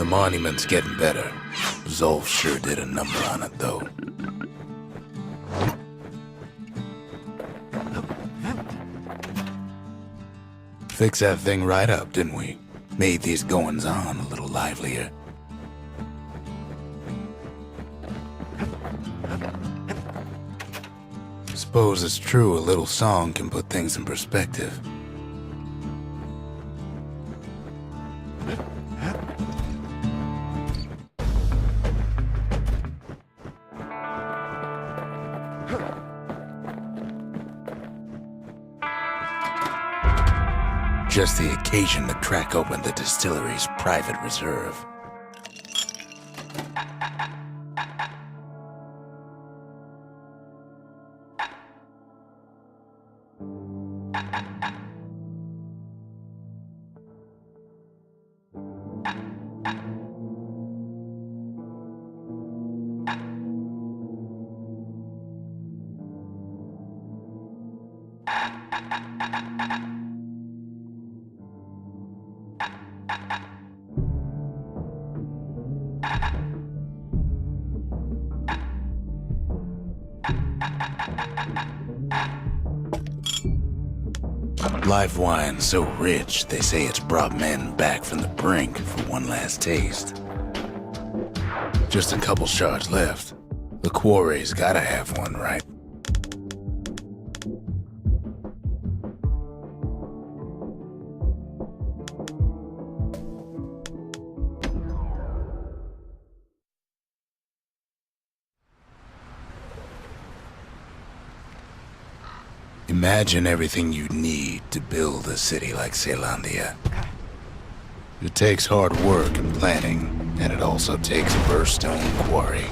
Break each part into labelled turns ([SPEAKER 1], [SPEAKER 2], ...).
[SPEAKER 1] monument's getting better. Zolf sure did a number on it, though. Fixed that thing right up, didn't we? Made these goings-on a little livelier. Suppose it's true a little song can put things in perspective. Just the occasion to crack open the distillery's private reserve. Live wine so rich, they say it's brought men back from the brink for one last taste. Just a couple shards left. The Quarry's gotta have one, right? Imagine everything you'd need to build a city like Zealandia. It takes hard work and planning, and it also takes a burstone quarry.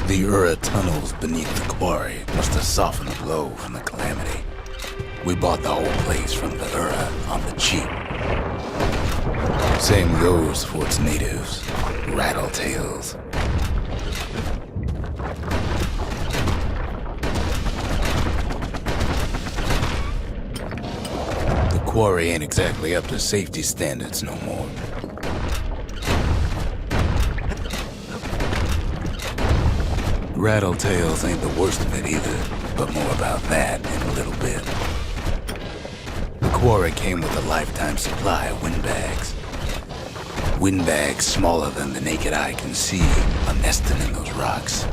[SPEAKER 1] The Ura tunnels beneath the quarry must have softened the blow from the calamity. We bought the whole place from the Ura on the cheap. Same goes for its natives, rattletails. Quarry ain't exactly up to safety standards no more. Rattletails ain't the worst of it either, but more about that in a little bit. The Quarry came with a lifetime supply of windbags. Windbags smaller than the naked eye can see are nesting in those rocks.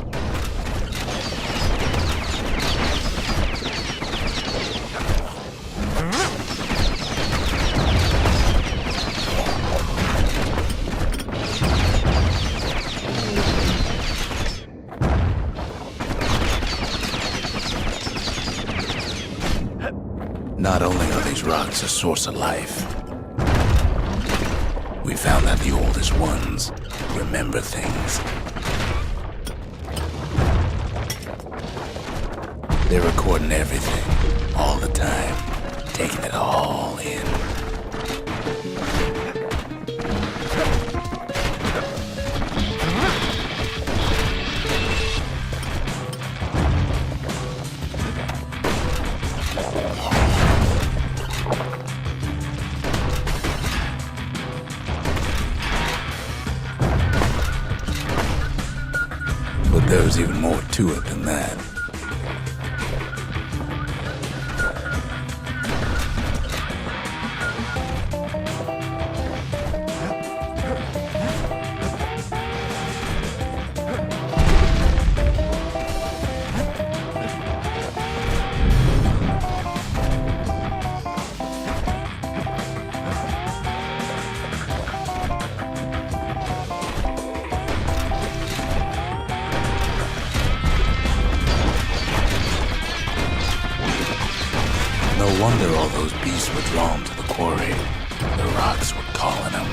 [SPEAKER 1] Not only are these rocks a source of life, we found that the oldest ones remember things. They're recording everything, all the time, taking it all in. But there's even more to it than that. No wonder all those beasts were drawn to the quarry. The rocks were calling them.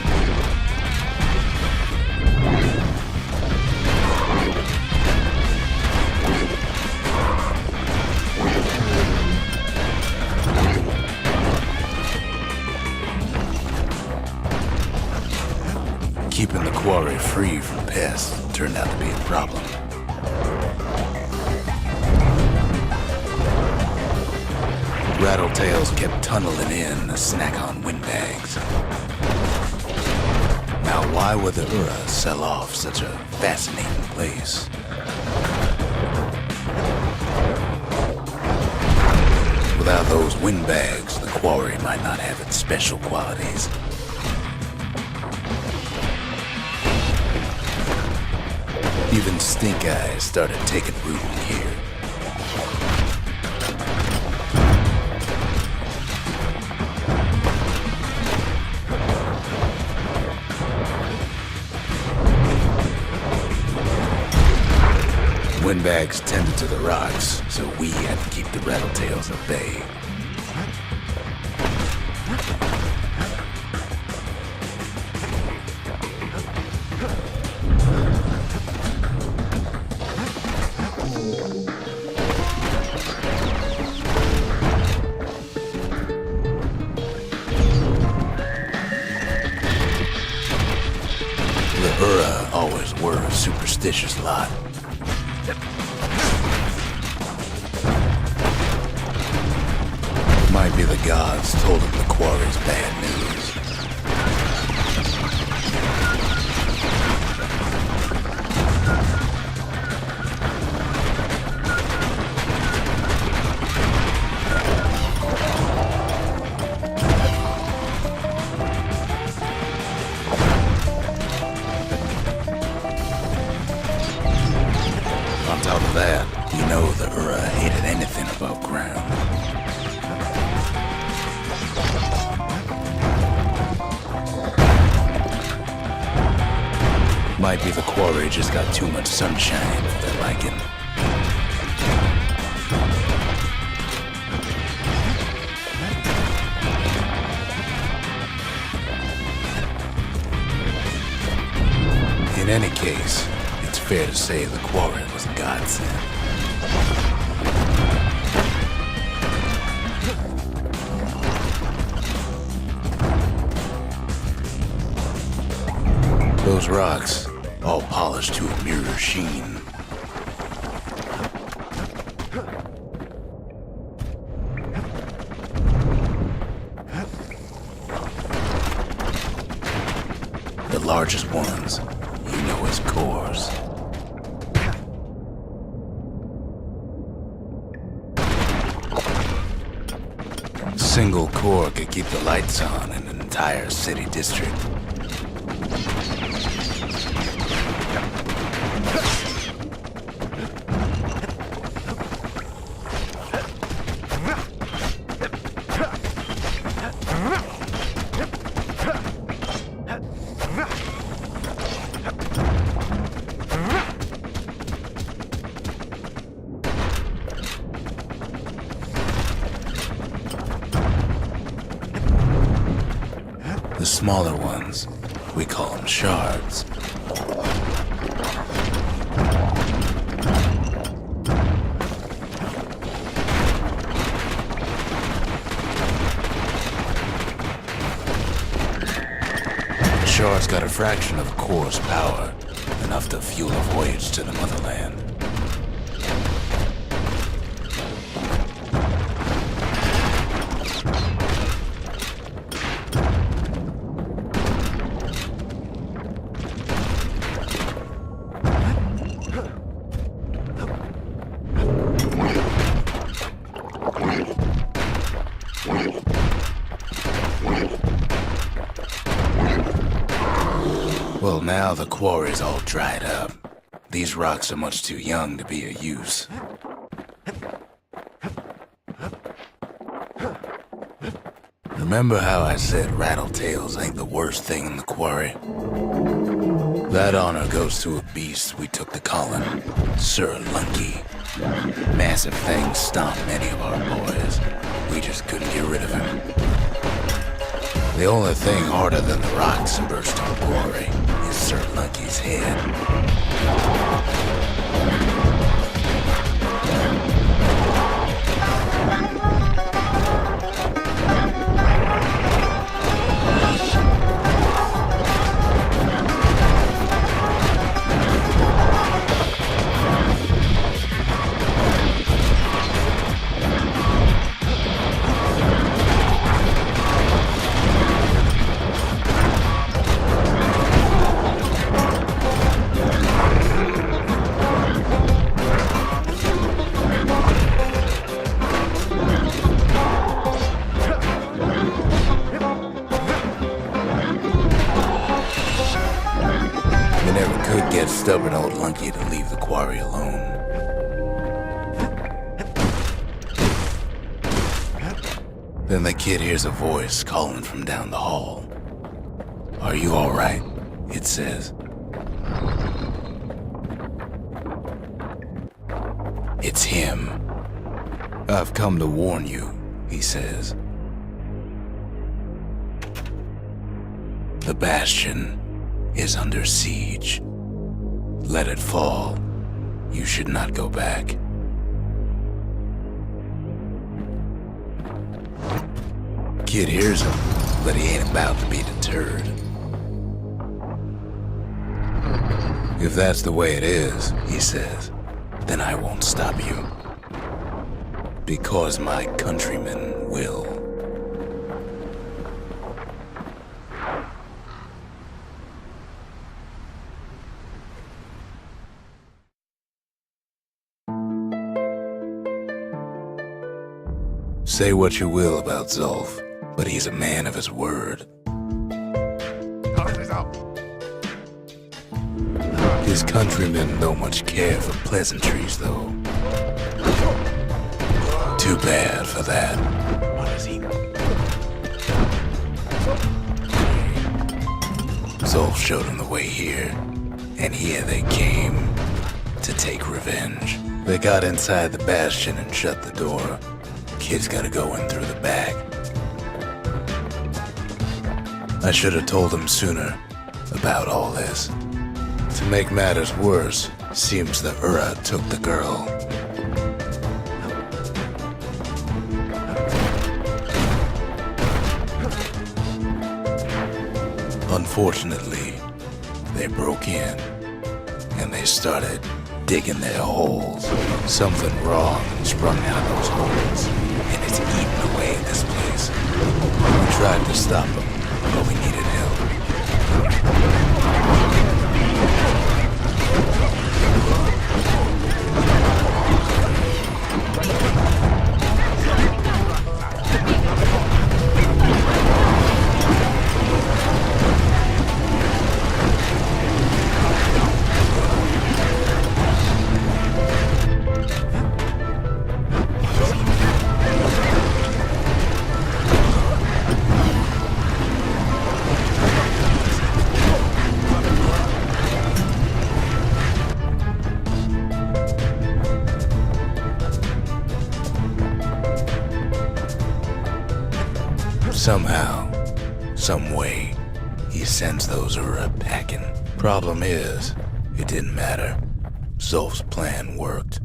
[SPEAKER 1] Keeping the quarry free from pests turned out to be a problem. Rattletails kept tunneling in to snack on windbags. Now, why would the Ura sell off such a fascinating place? Without those windbags, the Quarry might not have its special qualities. Even stink eyes started taking root in here. Windbags tended to the rocks, so we had to keep the rattletails at bay. The Ura always were a superstitious lot. Might be the gods told him the Quarry's bad news. On top of that, you know the Ura hated anything above ground. Might be the Quarry just got too much sunshine for their liking. In any case, it's fair to say the Quarry was a godsend. Those rocks, all polished to a mirror sheen. The largest ones, you know as cores. A single core could keep the lights on in an entire city district. The smaller ones, we call them shards. Shards got a fraction of Core's power, enough to fuel a voyage to the motherland. Well, now the Quarry's all dried up. These rocks are much too young to be of use. Remember how I said rattletails ain't the worst thing in the Quarry? That honor goes to a beast we took to calling Sir Lunky. Massive things stomped many of our boys. We just couldn't get rid of him. The only thing harder than the rocks in Bastion Quarry is Sir Lunky's head. stubborn old lunky to leave the quarry alone. Then the kid hears a voice calling from down the hall. "Are you all right?" it says. It's him. "I've come to warn you," he says. "The Bastion is under siege. Let it fall. You should not go back." Kid hears him, but he ain't about to be deterred. "If that's the way it is," he says, "then I won't stop you. Because my countrymen will." Say what you will about Zulf, but he's a man of his word. His countrymen don't much care for pleasantries, though. Too bad for that. What is he? Zulf showed him the way here, and here they came to take revenge. They got inside the Bastion and shut the door. Kid's gotta go in through the back. I should have told him sooner about all this. To make matters worse, seems the Ura took the girl. Unfortunately, they broke in, and they started digging their holes. Something wrong sprung out of those holes, and it's eating away at this place. We tried to stop them, but we needed help. Somehow, some way, he sends those Ura packing. Problem is, it didn't matter. Zulf's plan worked.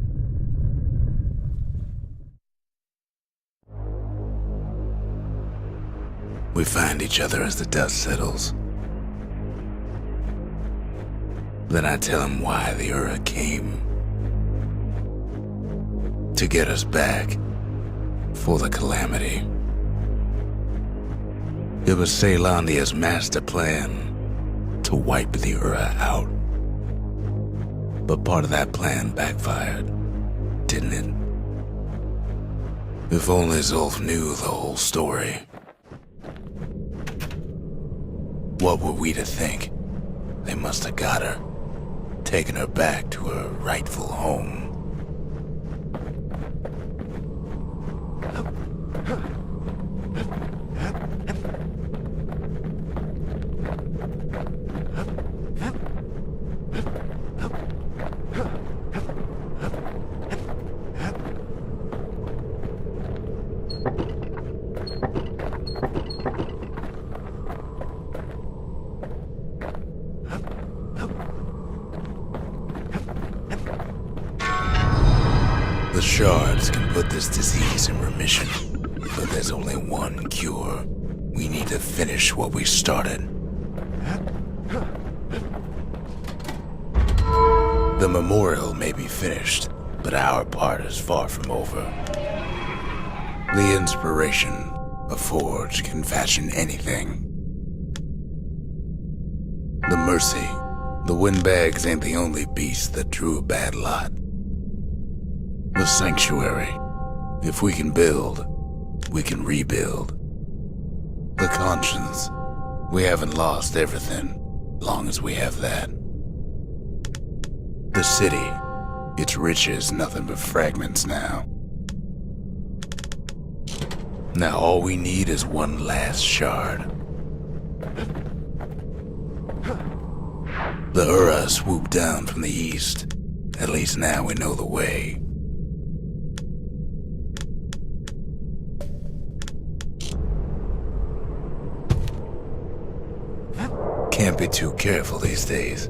[SPEAKER 1] We find each other as the dust settles. Then I tell him why the Ura came. To get us back. For the calamity. It was Ceylandia's master plan to wipe the Ura out. But part of that plan backfired, didn't it? If only Zulf knew the whole story. What were we to think? They must have got her, taken her back to her rightful home. The shards can put this disease in remission, but there's only one cure. We need to finish what we started. The memorial may be finished, but our part is far from over. The inspiration, a forge can fashion anything. The mercy, the windbags ain't the only beast that drew a bad lot. The sanctuary, if we can build, we can rebuild. The conscience, we haven't lost everything, long as we have that. The city, its riches nothing but fragments now. Now all we need is one last shard. The Ura swooped down from the east. At least now we know the way. Can't be too careful these days.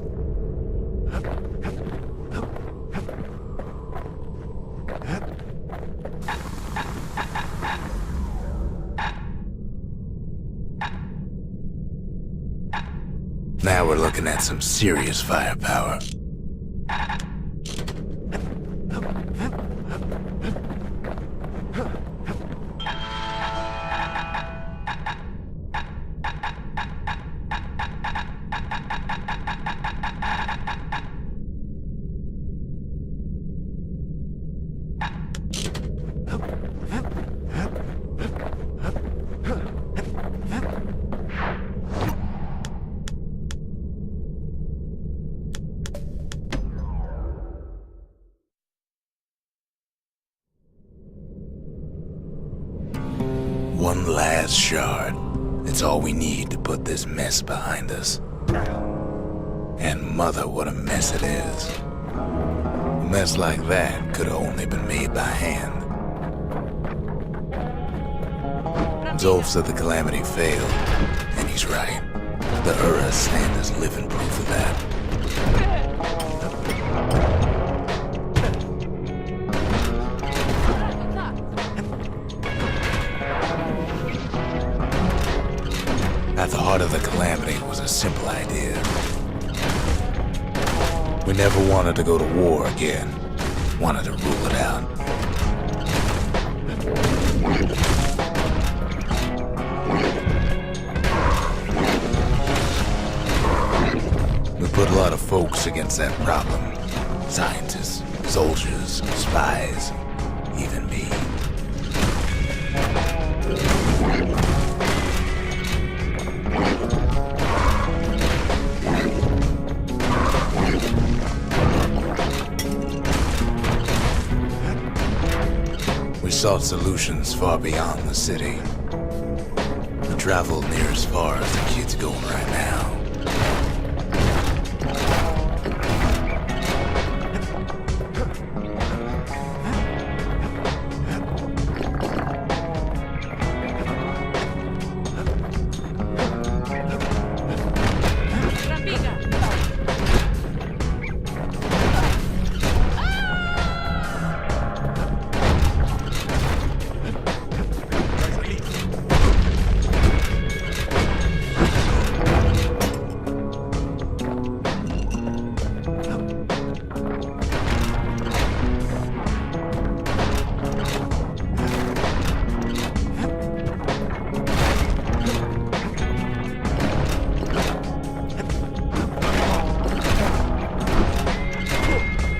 [SPEAKER 1] Now we're looking at some serious firepower. One last shard. It's all we need to put this mess behind us. And mother, what a mess it is. A mess like that could have only been made by hand. Zolf said the calamity failed, and he's right. The Ura stand is living proof of that. At the heart of the calamity was a simple idea. We never wanted to go to war again. Wanted to rule it out. We put a lot of folks against that problem. Scientists, soldiers, spies, even me. We sought solutions far beyond the city. We traveled near as far as the kid's going right now.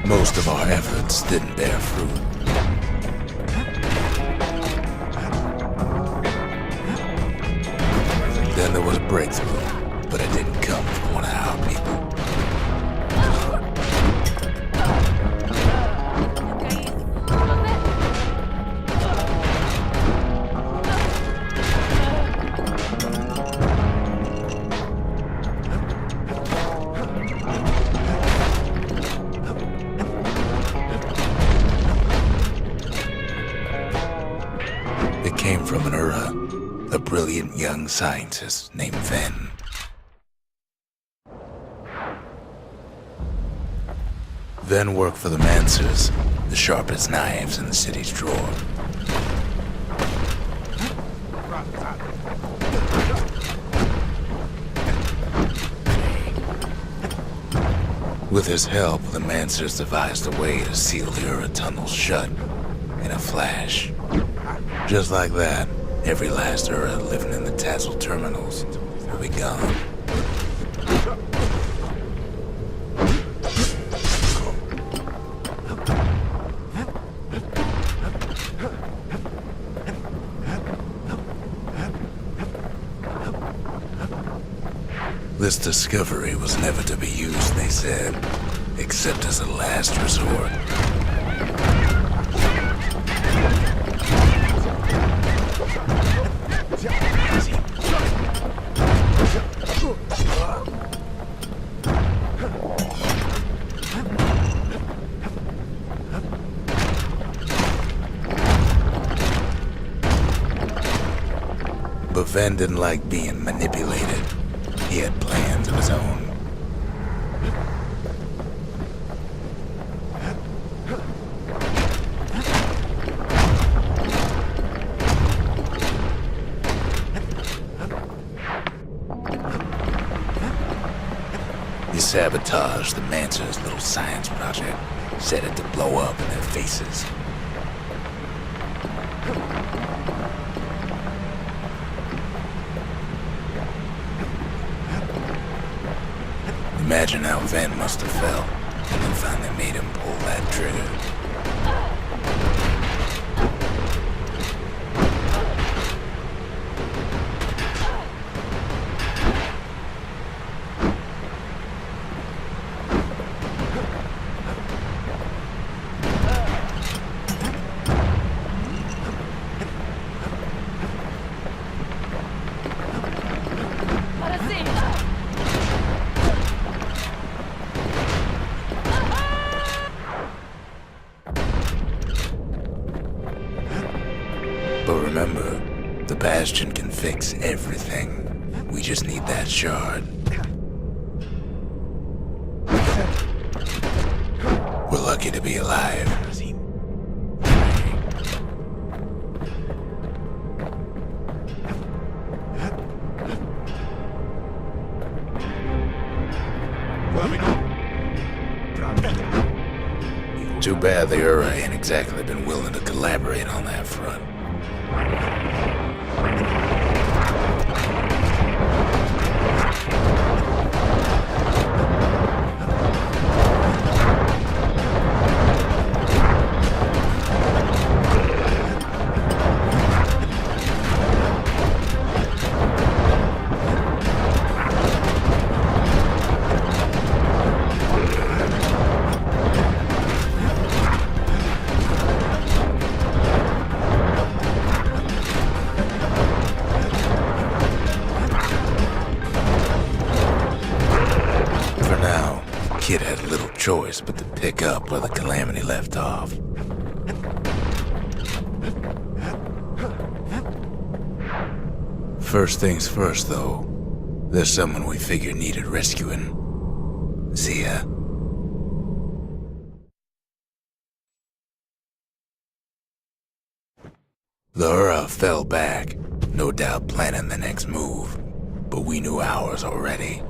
[SPEAKER 1] Most of our efforts didn't bear fruit. Then there was a breakthrough, but it didn't come from one of our people. It came from an Ura, a brilliant young scientist named Ven. Ven worked for the Mancers, the sharpest knives in the city's drawer. With his help, the Mancers devised a way to seal the Ura tunnels shut in a flash. Just like that, every last Ura living in the Tassel terminals will be gone. This discovery was never to be used, they said. except as a last resort. But Ven didn't like being manipulated. He had plans of his own. He sabotaged the Mancer's little science project, set it to blow up in their faces. Imagine how Ven must have felt when they finally made him pull that trigger. But remember, the Bastion can fix everything. We just need that shard. We're lucky to be alive. Too bad the Ura ain't exactly been willing to collaborate on that front. Kid had little choice but to pick up where the Calamity left off. First things first, though. There's someone we figured needed rescuing. See ya. The Ura fell back, no doubt planning the next move, but we knew ours already.